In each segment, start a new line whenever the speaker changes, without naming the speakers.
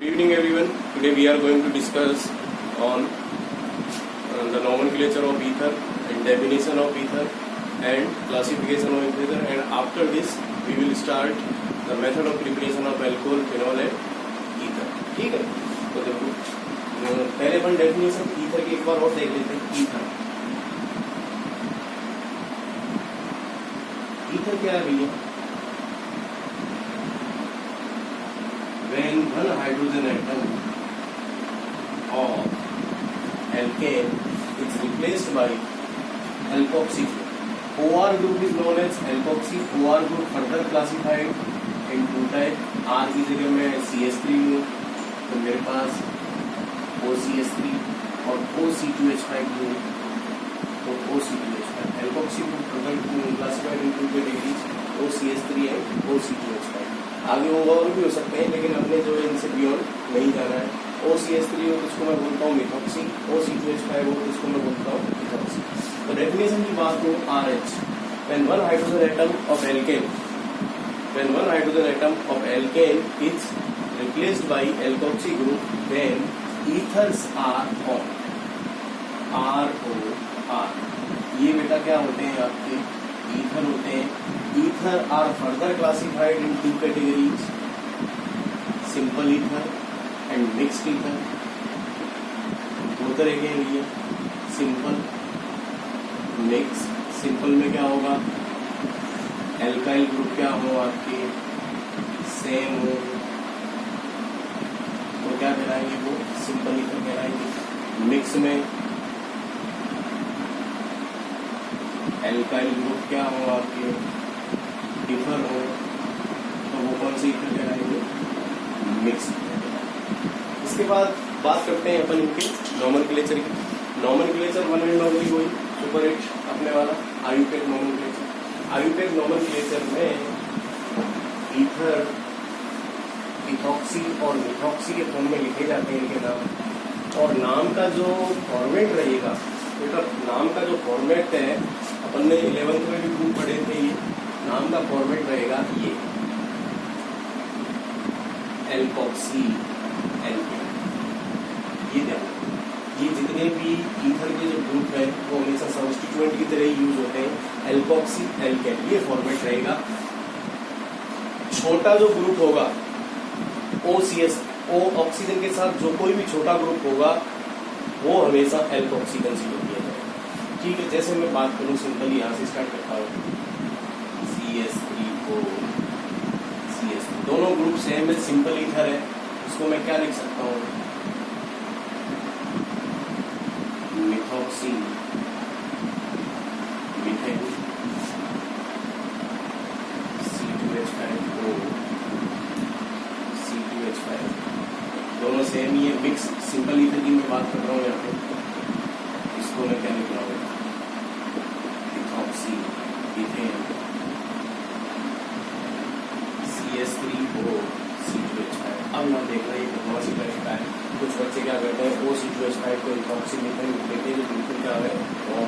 Good evening everyone. Today we are going to discuss on the nomenclature of ether and definition of ether and classification of ether, and after this we will start the method of preparation of alcohol, phenol and ether. ठीक है, तो देखो पहले अपन definition ether की एक बार और देख लेते हैं. ether क्या है भैया? When one hydrogen atom of alkane is replaced by alkoxy group, OR group is known as alkoxy. OR group further classified in two type. R की जगह में CH3 लूँ तो मेरे पास OCH3 और OC2H5 लूँ तो OC2H5. alkoxy group further classified in two categories, OCH3 and OC2H5. आगे होगा और भी हो सकते हैं, लेकिन हमने जो इनसे बियॉन्ड नहीं जाना है. OCH3 हो तो इसको मैं बोलता हूँ मिथॉक्सी, OC2H5 हो तो इसको मैं बोलता हूँ मिथॉक्सी. तो डेफिनेशन की बात हो RH, when one hydrogen atom of alkane is replaced by alkoxy group, then ethers are formed. ROR, ये बेटा क्या होते हैं आपके? ईथर होते हैं. Ether are further classified in two categories, simple ether and mixed ether. दो तरह के हैं ये, सिंपल, मिक्स. सिंपल में क्या होगा? एल्काइल ग्रुप क्या हो आपके? सेम हो तो क्या कहलाएंगे? वो सिंपल ईथर कहलाएंगे. मिक्स में एल्काइल ग्रुप क्या हो आपके? डिफर हो तो वो कौन सी ईथर कहलाएंगे? मिक्स. इसके बाद बात करते हैं अपन इनके नॉमेनक्लेचर की. नॉमेनक्लेचर वन एंड ओनली वही सुपर हिट अपने वाला आयुपेक नॉमेनक्लेचर. आयुपेक नॉमेनक्लेचर में ईथर, इथॉक्सी और मिथॉक्सी के फॉर्म में लिखे जाते हैं इनके नाम. और नाम का जो फॉर्मेट रहेगा बेटा, नाम का जो फॉर्मेट है अपन ने 11th में भी खूब पढ़े थे. ये नाम का फॉर्मेट रहेगा ये एल्कोक्सी एल्केन. ये ध्यान, ये जितने भी ईथर के जो ग्रुप है वो हमेशा सब्स्टिट्यूएंट की तरह ही यूज होते हैं. एल्कोक्सी एल्केन ये फॉर्मेट रहेगा. छोटा जो ग्रुप होगा OCS, O ऑक्सीजन के साथ जो कोई भी छोटा ग्रुप होगा वो हमेशा एल्कोक्सी कंसीडर किया जाएगा. ठीक है, जैसे मैं बात करूं सिंपली यहाँ से स्टार्ट करता हूँ. CH3O CH3 दोनों ग्रुप सेम है, सिंपल ईथर है. इसको मैं क्या लिख सकता हूँ? मिथॉक्सी मिथेन C2H5O C2H5 दोनों सेम ही है. मिक्स सिंपल ईथर की मैं बात कर रहा हूँ यहाँ पे. इसको मैं क्या लिख रहा हूँ? Methoxy ethane CH3O C2H5. अब ना देखना ये टेक्नोलॉजी का है. कुछ बच्चे क्या करते हैं, OC2H5 को इथॉक्सी मिथेन लेते हैं, बिल्कुल क्या है और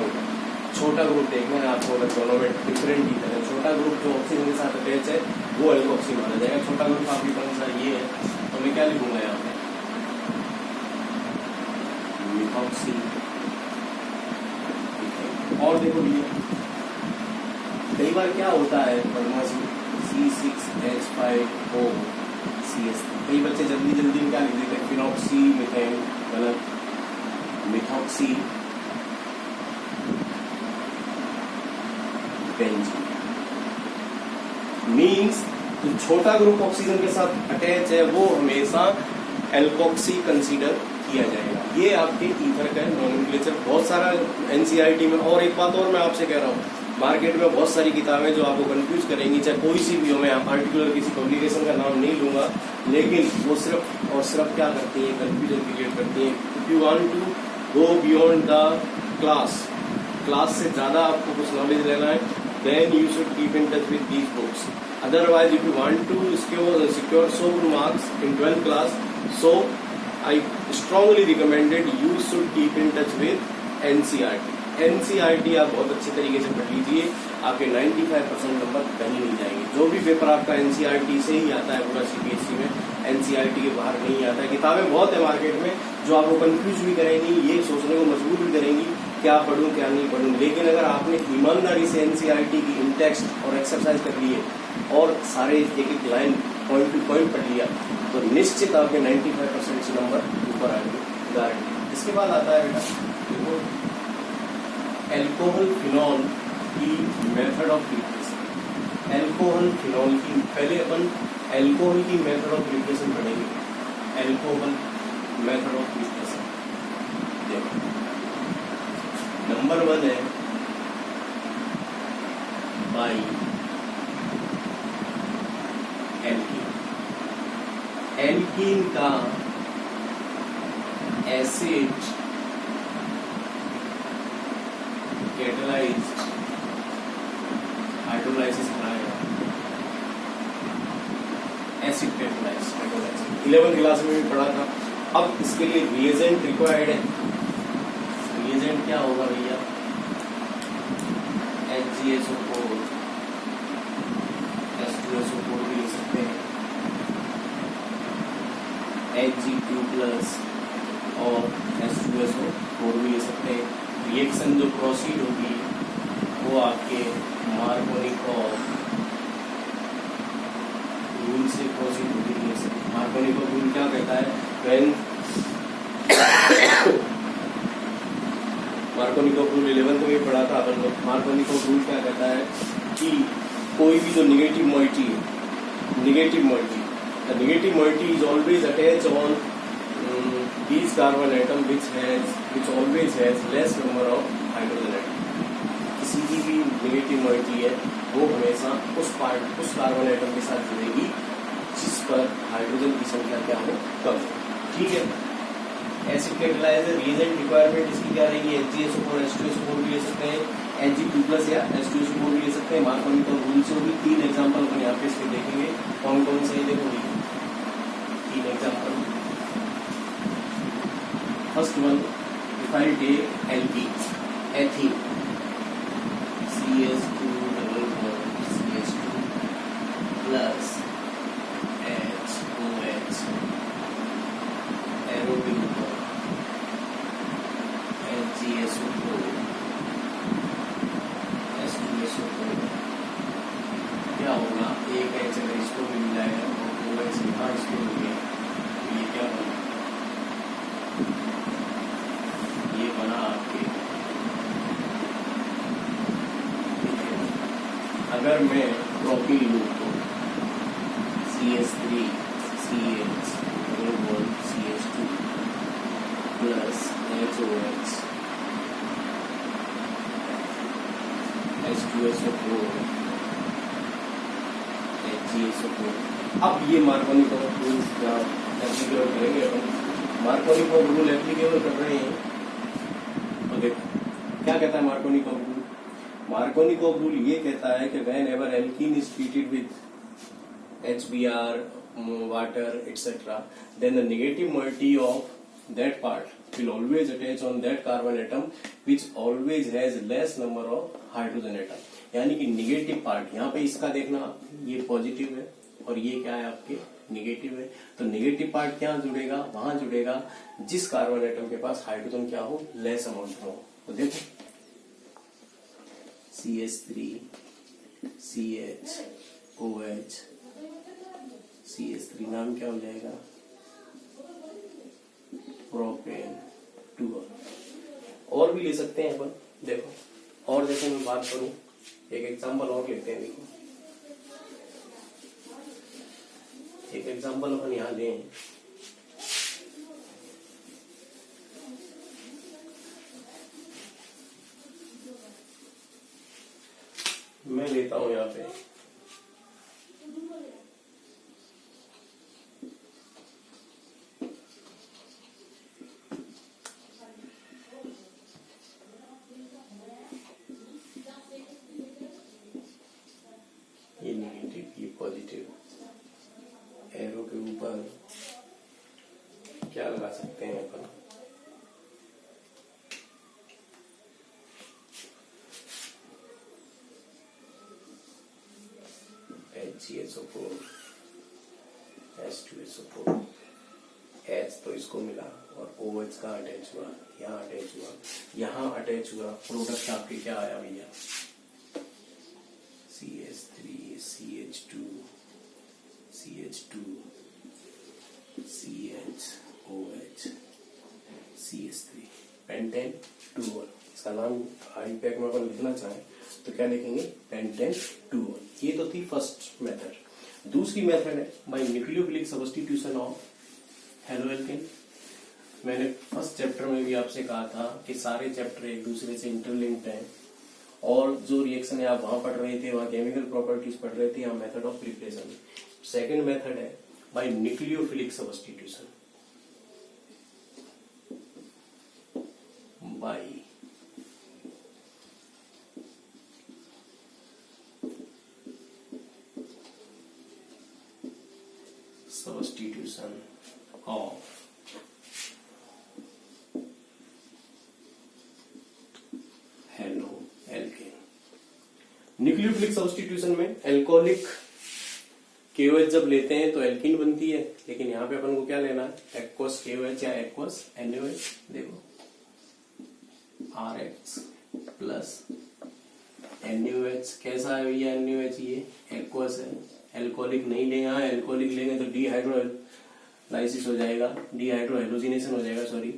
छोटा ग्रुप देखना है आपको. अगर दोनों में डिफरेंट ईथर है, छोटा ग्रुप जो ऑक्सीजन के साथ अटैच है वो एल्कोक्सी माना जाएगा. छोटा ग्रुप आपकी कौन सा ये है, तो मैं क्या लिखूंगा यहाँ पे? मिथॉक्सी. और देखो भैया कई बार क्या होता है बदमाशी, C6H5O CH3. कई बच्चे जल्दी जल्दी में क्या लिख देते हैं? Phenoxy methane. गलत. Methoxy benzene. मीन्स जो छोटा ग्रुप ऑक्सीजन के साथ अटैच है वो हमेशा एल्कोक्सी कंसीडर किया जाएगा. ये आपके ईथर का नॉमेनक्लेचर. बहुत सारा NCERT में. और एक बात और मैं आपसे कह रहा हूँ, मार्केट में बहुत सारी किताबें जो आपको कंफ्यूज करेंगी, चाहे कोई सी भी हो. मैं पार्टिकुलर किसी पब्लिकेशन का नाम नहीं लूंगा, लेकिन वो सिर्फ और सिर्फ क्या करती है? कंफ्यूजन क्रिएट करती है. If you want to go beyond the class से ज्यादा आपको कुछ नॉलेज लेना है, then you should keep in touch with these books. Otherwise if you want to secure so good marks in 12th class, so I strongly recommended you should keep in touch with NCERT. NCERT आप बहुत अच्छे तरीके से पढ़ लीजिए, आपके 95% number कहीं नहीं जाएंगे. जो भी पेपर आपका NCERT से ही आता है पूरा CBSE में, एनसीईआरटी के बाहर नहीं आता है। किताबें बहुत है मार्केट में जो आपको कंफ्यूज भी करेंगी, ये सोचने को मजबूर भी करेंगी क्या पढूं क्या नहीं पढूं। लेकिन अगर आपने ईमानदारी से एनसीईआरटी की इन टेक्स्ट और एक्सरसाइज कर लिए और सारे एक एक लाइन पॉइंट टू पॉइंट पढ़ लिया तो निश्चित आपके 95% से नंबर ऊपर आएंगे, गारंटी। इसके बाद आता है बेटा देखो एल्कोहल फिनॉल की method of preparation. Alcohol phenol की पहले अपन एल्कोहल की मेथड ऑफ प्रिपरेशन पढ़ेंगे। एल्कोहल मेथड ऑफ प्रिपरेशन देखो नंबर 1 है बाई एल्कीन। एल्कीन का एसिड कैटालाइज्ड हाइड्रोलाइसिस कराएगा। एसिड कैटालाइज्ड 11th क्लास में भी पढ़ा था। अब इसके लिए रिएजेंट रिक्वायर्ड है। रिएजेंट क्या होगा भैया? HgSO4 H2SO4 भी ले सकते हैं, Hg2+ और H2SO4 भी ले सकते हैं। रिएक्शन जो प्रोसीड होगी वो आपके मार्कोनिकॉव रूल से प्रोसीड होगी। मार्कोनिकॉव रूल क्या कहता है? व्हेन मार्कोनिकॉव रूल 11th में पढ़ा था अपन लोग। मार्कोनिकॉव रूल क्या कहता है कि कोई भी जो नेगेटिव मोइटी है, negative moiety, the negative moiety is always attach on these carbon atom which always has less number of hydrogen atom। किसी की भी नेगेटिव मोइटी है वो हमेशा उस कार्बन एटम के साथ जुड़ेगी जिस पर हाइड्रोजन की संख्या क्या हो, कम हो। ठीक है। एसिड कैटालाइजर रिएजेंट रिक्वायरमेंट इसकी क्या रहेगी? HgSO4 H2SO4 भी ले सकते हैं, Hg2+ या H2SO4 भी ले सकते हैं। मार्कोनिकॉव रूल से होगी। 3 एग्जाम्पल अपन यहाँ पे इसके देखेंगे कौन कौन से देखोगे। 3 example. First one, if I take alkene, ethene, CH2 double bond CH2 plus HOH, aromatic bond HgSO4 H2SO4, क्या होगा? एक H अगर इसको भी मिलाएगा तो OH यहाँ इसको मिल गया, ये क्या बना? ये बना आपके, अगर मैं प्रोपीन लूँ तो CH3 CH double bond CH2 plus HOH H2SO4 HgSO4। अब ये मार्कोनिकॉव रूल एप्लीकेबल करेंगे अपन। मार्कोनिकॉव रूल एप्लीकेबल कर रहे हैं तो देखो क्या कहता है मार्कोनिकॉव रूल। मार्कोनिकॉव रूल ये कहता है कि whenever alkene is treated with HBr, water etcetera, then the negative moiety of that part will always attach on that carbon atom which always has less number of hydrogen atom। यानी कि negative part यहाँ पे इसका देखना, ये positive है और ये क्या है आपके नेगेटिव है। तो नेगेटिव पार्ट क्या जुड़ेगा? वहां जुड़ेगा जिस कार्बन एटम के पास हाइड्रोजन क्या हो, लेस अमाउंट हो। तो देखो CH3 CH OH CH3 नाम क्या हो जाएगा? प्रोपेन 2। और भी ले सकते हैं अपन। देखो और जैसे मैं बात करूं, एक एग्जांपल और लेते हैं। देखो एक एग्जांपल अपन यहाँ लें। मैं लेता हूं यहाँ पे ये नेगेटिव, ये पॉजिटिव। एरो के ऊपर क्या लगा सकते हैं अपन? HgSO4 H2SO4 H तो इसको मिला और OH का अटैच हुआ, यहाँ अटैच हुआ, यहाँ अटैच हुआ, प्रोडक्ट आपके क्या आया भैया CH3 CH2 CH2 CH OH CH3 pentane 2 इसका नाम आई पैक में अपन लिखना चाहें तो क्या लिखेंगे पेंटेन 2। ये तो थी फर्स्ट मेथड। दूसरी मेथड है by nucleophilic substitution of halo alkane. मैंने फर्स्ट चैप्टर में भी आपसे कहा था कि सारे चैप्टर एक दूसरे से इंटरलिंक्ड हैं और जो रिएक्शन है आप वहां पढ़ रहे थे, वहां केमिकल प्रॉपर्टीज पढ़ रहे थे, यहाँ method of preparation. Second method है by nucleophilic substitution, by substitution of haloalkane. Nucleophilic substitution में एल्कोहलिक KOH जब लेते हैं तो एल्कीन बनती है, लेकिन यहाँ पे अपन को क्या लेना है एक्वस KOH या एक्वस NaOH। देखो RH प्लस NaOH कैसा है भैया NaOH, ये एक्वस है, एल्कोहलिक नहीं लेंगे। हाँ एल्कोहलिक लेंगे तो डीहाइड्रोलाइसिस हो जाएगा, डीहाइड्रोहेलोजिनेशन हो जाएगा सॉरी।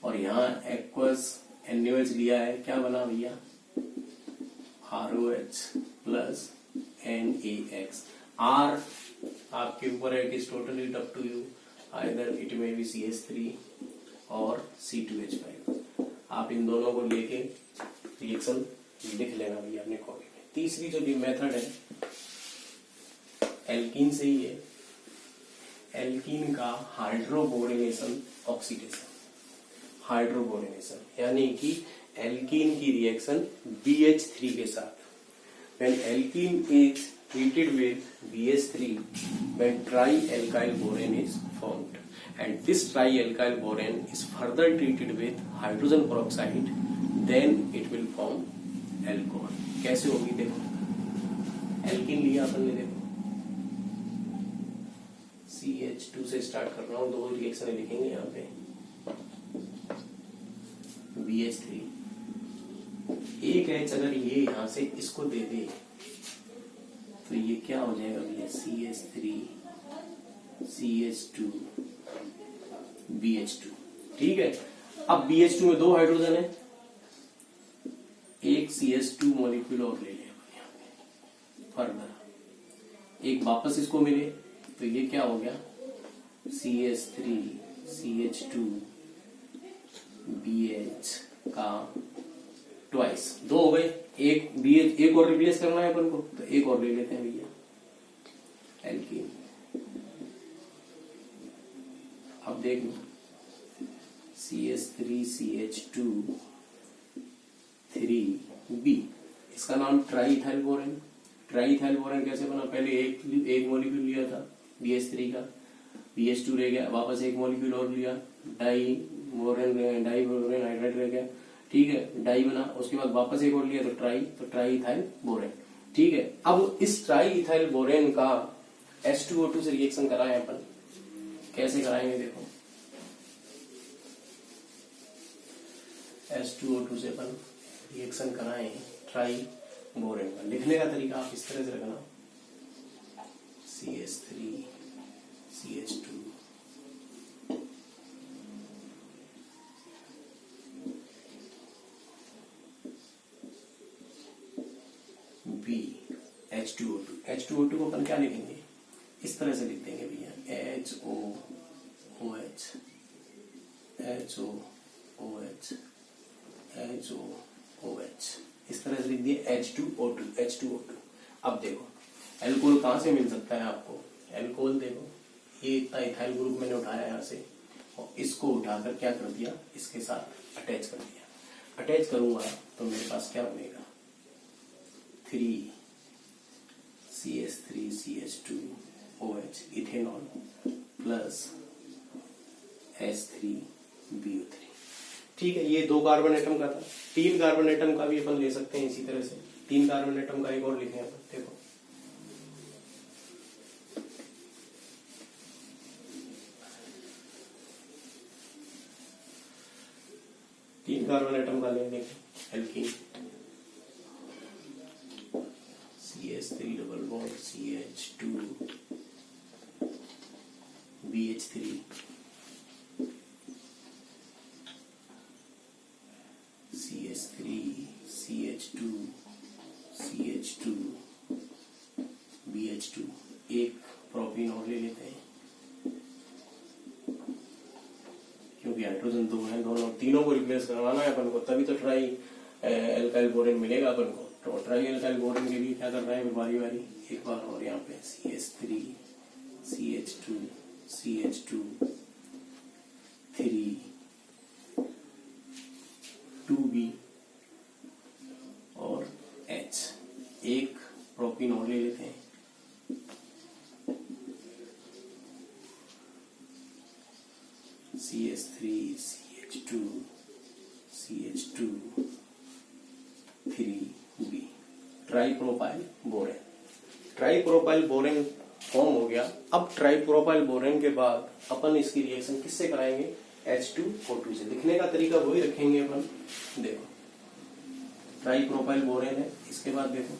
और यहाँ एक्वस NaOH लिया है, क्या बना भैया ROH प्लस NaX। R आपके ऊपर है, it is totally up to you, either it may be CH3 और C2H5। आप इन दोनों को लेके रिएक्शन लिख लेना भैया अपने कॉपी में। तीसरी जो मेथड है एल्कीन से ही है, एल्कीन का हाइड्रोबोरेनेशन ऑक्सीडेशन। हाइड्रोबोरेनेशन यानी कि एल्कीन की रिएक्शन BH3 के साथ। When alkene is treated with BH3, when trialkyl borane is formed, and this trialkyl borane is further treated with hydrogen peroxide, then it will form alcohol। कैसे होगी देखो, alkene लिया अपन ने, देखो CH2 से स्टार्ट कर रहा हूं, दो रिएक्शन लिखेंगे यहाँ पे BH3, एक H अगर ये यहां से इसको दे दे तो ये क्या हो जाएगा भैया CH3 CH2 BH2। ठीक है, अब BH2 में दो हाइड्रोजन है, एक CH2 मॉलिक्यूल और ले ले यहाँ पे फर्दर, एक वापस इसको मिले तो ये क्या हो गया CH3 CH2 BH का ट्वाइस, दो हो गए, एक BH एक और रिप्लेस करना है अपन को तो एक और ले लेते हैं भैया एल्कीन। अब देख लो CH3 CH2 3B, इसका नाम ट्राईइथाइल बोरेन। ट्राईइथाइल बोरेन कैसे बना, पहले एक मॉलिक्यूल लिया था BH3 का, BH2 रह गया, वापस एक मॉलिक्यूल और लिया डाई बोरेन हाइड्राइड रह गया, ठीक है डाई बना, उसके बाद वापस एक और लिया तो ट्राईइथाइल बोरेन। ठीक है, अब इस ट्राईइथाइल बोरेन का H2O2 से रिएक्शन कराएं अपन, कैसे कराएंगे देखो, H2O2 से अपन रिएक्शन कराएं ट्राई बोरेन का। लिखने का तरीका आप इस तरह से रखना CH3 CH2 B H2O2। H2O2 को अपन क्या लिखेंगे, इस तरह से लिख देंगे भैया HOOH HOOH HOOH, इस तरह से लिख दिए H2O2। अब देखो एल्कोहल कहां से मिल सकता है आपको, एल्कोहल देखो ये इतना इथाइल ग्रुप मैंने उठाया यहाँ से और इसको उठाकर क्या कर दिया, इसके साथ अटैच कर दिया। अटैच करूंगा तो मेरे पास क्या बनेगा 3CH3 CH2OH ethanol plus H3BO3। ठीक है, ये 2 कार्बन एटम का था। 3 कार्बन एटम का भी अपन ले सकते हैं इसी तरह से। 3 कार्बन एटम का एक और लिखें अपन, देखो 3 कार्बन एटम का लेंगे alkene, CH3 double bond CH2 BH3, CH3 CH2 CH2 BH2, एक प्रोपीन और ले लेते हैं क्योंकि हाइड्रोजन 2 है, दोनों तीनों को रिप्लेस करवाना है अपन को, तभी तो ट्राई एल्काइल बोरेन मिलेगा अपन को। तो ट्राई एल्काइल बोरेन के लिए क्या कर रहे हैं बारी बारी, एक बार और यहाँ पे CH3 CH2 CH2 3 2B और H, एक प्रोपीन और ले लेते हैं, CH3 CH2 CH2 3B, tripropyl borane. Tripropyl borane form हो गया। अब ट्राइप्रोपाइल बोरेन के बाद अपन इसकी रिएक्शन किससे कराएंगे, H2O2 से। लिखने का तरीका वही रखेंगे अपन। देखो ट्राइप्रोपाइल बोरेन है, इसके बाद देखो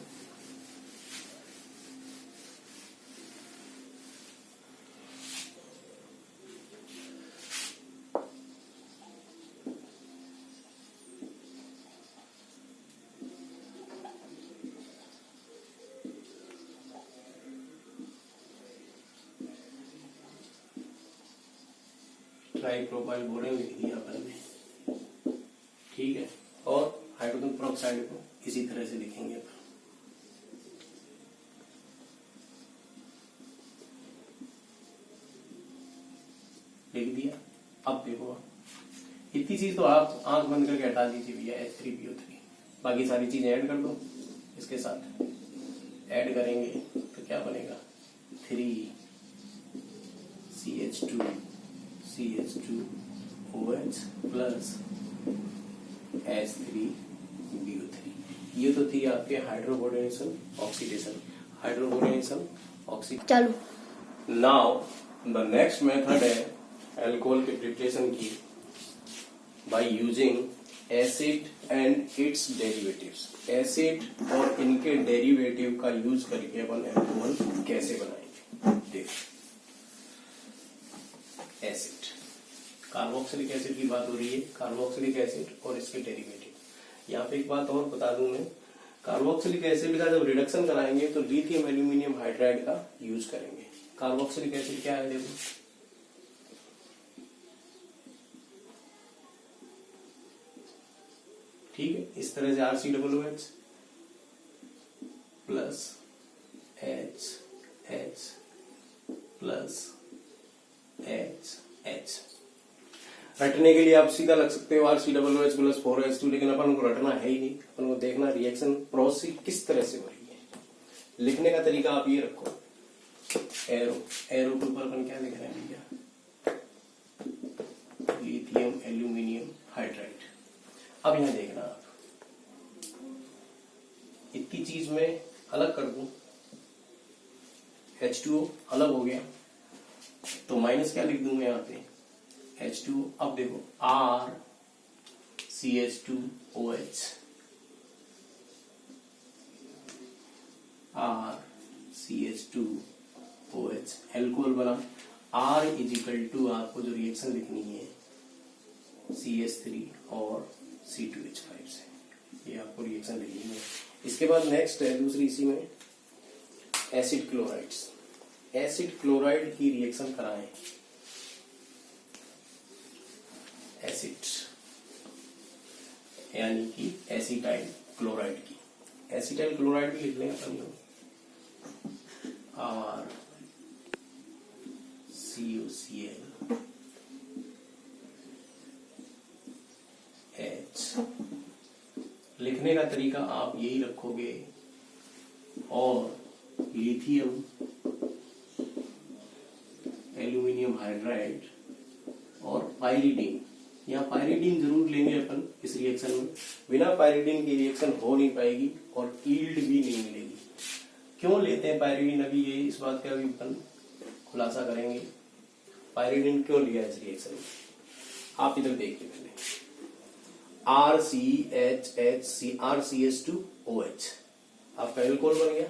ट्राइप्रोपाइल बोरेन लिख दिया अपन ने, ठीक है। और हाइड्रोजन पेरोक्साइड को इसी तरह से लिखेंगे अपन। लिख दिया। अब देखो इतनी चीज तो आप आंख बंद करके हटा दीजिए भैया, H3PO3, बाकी सारी चीजें ऐड कर दो इसके साथ। ऐड करेंगे तो क्या बनेगा, 3 CH2 CH2OH प्लस H3BO3। ये तो थी आपके हाइड्रोबोनेशन ऑक्सीडेशन, हाइड्रोबोनेशन ऑक्सीडेशन।
चलो
नाउ द नेक्स्ट मेथड है अल्कोहल के प्रिपरेशन की by using acid and it's derivatives. Acid और इनके डेरिवेटिव का यूज करके अपन अल्कोहल कैसे बनाएंगे, देखो। एसिड, कार्बोक्सिलिक एसिड की बात हो रही है, कार्बोक्सिलिक एसिड और इसके डेरिवेटिव। यहाँ पे एक बात और बता दूं मैं, कार्बोक्सिलिक एसिड का जब रिडक्शन कराएंगे तो लिथियम एल्यूमिनियम हाइड्राइड का यूज करेंगे। कार्बोक्सिलिक एसिड क्या है, देखो ठीक है, इस तरह से RCOOH plus H plus H। रटने के लिए आप सीधा लग सकते हो RCOOH प्लस 4H2, लेकिन अपन को रटना है ही नहीं, अपन को देखना रिएक्शन प्रोसेस किस तरह से हो रही है। लिखने का तरीका आप ये रखो, एरो, एरो के ऊपर अपन क्या लिख रहे हैं भैया, लिथियम एल्यूमिनियम हाइड्राइड। अब यहां देखना आप, इतनी चीज में अलग कर दूं, H2O अलग हो गया तो माइनस क्या लिख दूंगा यहाँ पे, H2O। अब देखो R CH2OH, R CH2OH alcohol बना। R इजिकल टू आपको जो रिएक्शन लिखनी है CH3 और C2H5 से, ये आपको रिएक्शन लिखनी है। इसके बाद नेक्स्ट है दूसरी, इसी में एसिड क्लोराइड्स। एसिड क्लोराइड की रिएक्शन कराएं, एसिड यानी कि एसिटाइल क्लोराइड की। एसिटाइल क्लोराइड भी लिख लेंगे अपन लोग, R CuCl H। लिखने का तरीका आप यही रखोगे। और लिथियम एल्यूमिनियम हाइड्राइड और पाइरिडीन, यहाँ पाइरिडीन जरूर लेंगे अपन इस रिएक्शन में, बिना पाइरिडीन की रिएक्शन हो नहीं पाएगी और ईल्ड भी नहीं मिलेगी। क्यों लेते हैं पाइरिडीन, अभी ये इस बात का भी अपन खुलासा करेंगे। पाइरिडीन क्यों लिया इस रिएक्शन में, आप इधर देखिए पहले। RCHHCr2OH, आपका एल्कोहल बन गया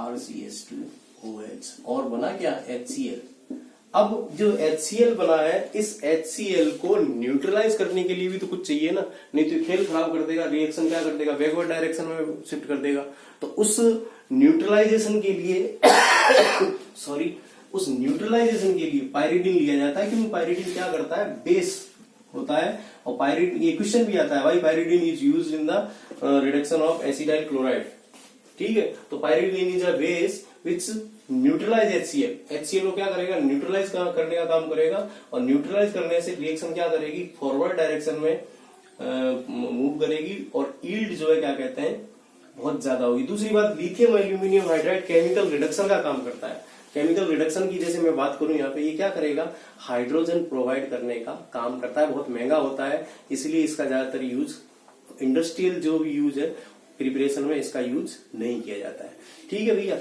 RCH2OH, और बना क्या HCl। अब जो HCl बना है, इस HCl को न्यूट्रलाइज करने के लिए भी तो कुछ चाहिए ना, नहीं तो खेल खराब कर देगा, रिएक्शन क्या कर देगा, बैकवर्ड डायरेक्शन में शिफ्ट कर देगा। तो उस न्यूट्रलाइजेशन के लिए सॉरी उस न्यूट्रलाइजेशन के लिए पायरिडीन लिया जाता है, क्योंकि पायरिडीन क्या करता है, बेस होता है। और पायरिडीन, ये क्वेश्चन भी आता है, भाई pyridine is used in the reduction of acetyl chloride, ठीक है। तो pyridine is a base which neutralize HCl। HCl को क्या करेगा, न्यूट्रलाइज करने का काम करेगा, और न्यूट्रलाइज करने से रिएक्शन क्या करेगी, फॉरवर्ड डायरेक्शन में मूव करेगी, और यील्ड जो है क्या कहते हैं, बहुत ज्यादा होगी। दूसरी बात, lithium aluminium hydride chemical reduction का काम करता है। केमिकल रिडक्शन की जैसे मैं बात करूं यहाँ पे, ये क्या करेगा, हाइड्रोजन प्रोवाइड करने का काम करता है। बहुत महंगा होता है, इसलिए इसका ज्यादातर यूज इंडस्ट्रियल जो भी यूज है प्रिपरेशन में इसका यूज नहीं किया जाता है, ठीक है भैया।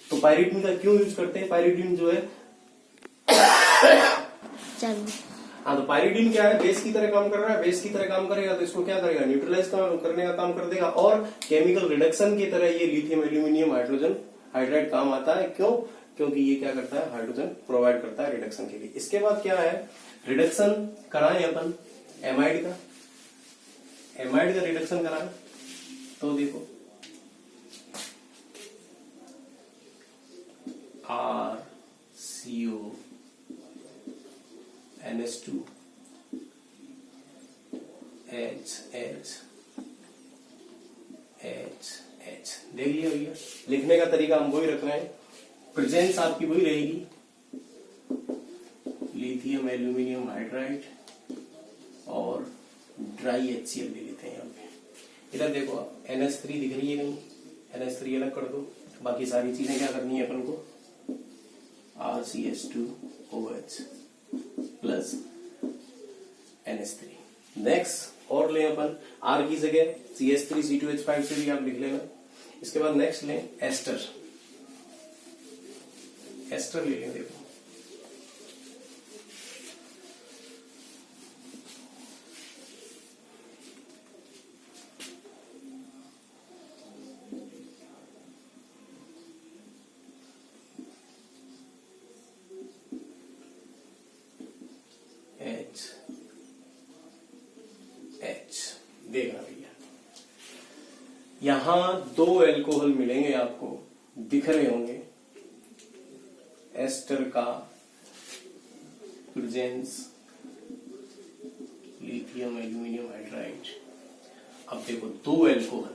तो पायरिडीन का क्यों यूज करते हैं, पायरिडीन जो है हाँ, तो पायरिडीन क्या है, बेस की तरह काम कर रहा है, बेस की तरह काम करेगा तो इसको क्या करेगा, न्यूट्रलाइज करने का काम कर देगा, और केमिकल रिडक्शन की तरह ये लिथियम एल्यूमिनियम हाइड्रोजन हाइड्राइड काम आता है। क्यों, क्योंकि ये क्या करता है, हाइड्रोजन प्रोवाइड करता है रिडक्शन के लिए। इसके बाद क्या है, रिडक्शन कराएं अपन एमाइड का, एमाइड का रिडक्शन कराएं तो देखो RCO NH2 H देख लिया भैया। लिखने का तरीका हम वही रख रहे हैं, प्रेजेंस आपकी वही रहेगी, लिथियम एल्यूमिनियम हाइड्राइड और ड्राई HCl ले लेते हैं यहाँ पे। इधर देखो NH3 दिख रही है कहीं, NH3 अलग कर दो, बाकी सारी चीजें क्या करनी है अपन को, RCH2OH प्लस NH3। नेक्स्ट और लें अपन R की जगह CH3C2H5 से भी आप लिख लेना। इसके बाद नेक्स्ट लें एस्टर, एस्टर ले लें, देखो देखना भैया, यहां दो एल्कोहल मिलेंगे आपको, दिख रहे होंगे, एस्टर का प्रेजेंस लिथियम एल्यूमिनियम हाइड्राइड। अब देखो दो एल्कोहल,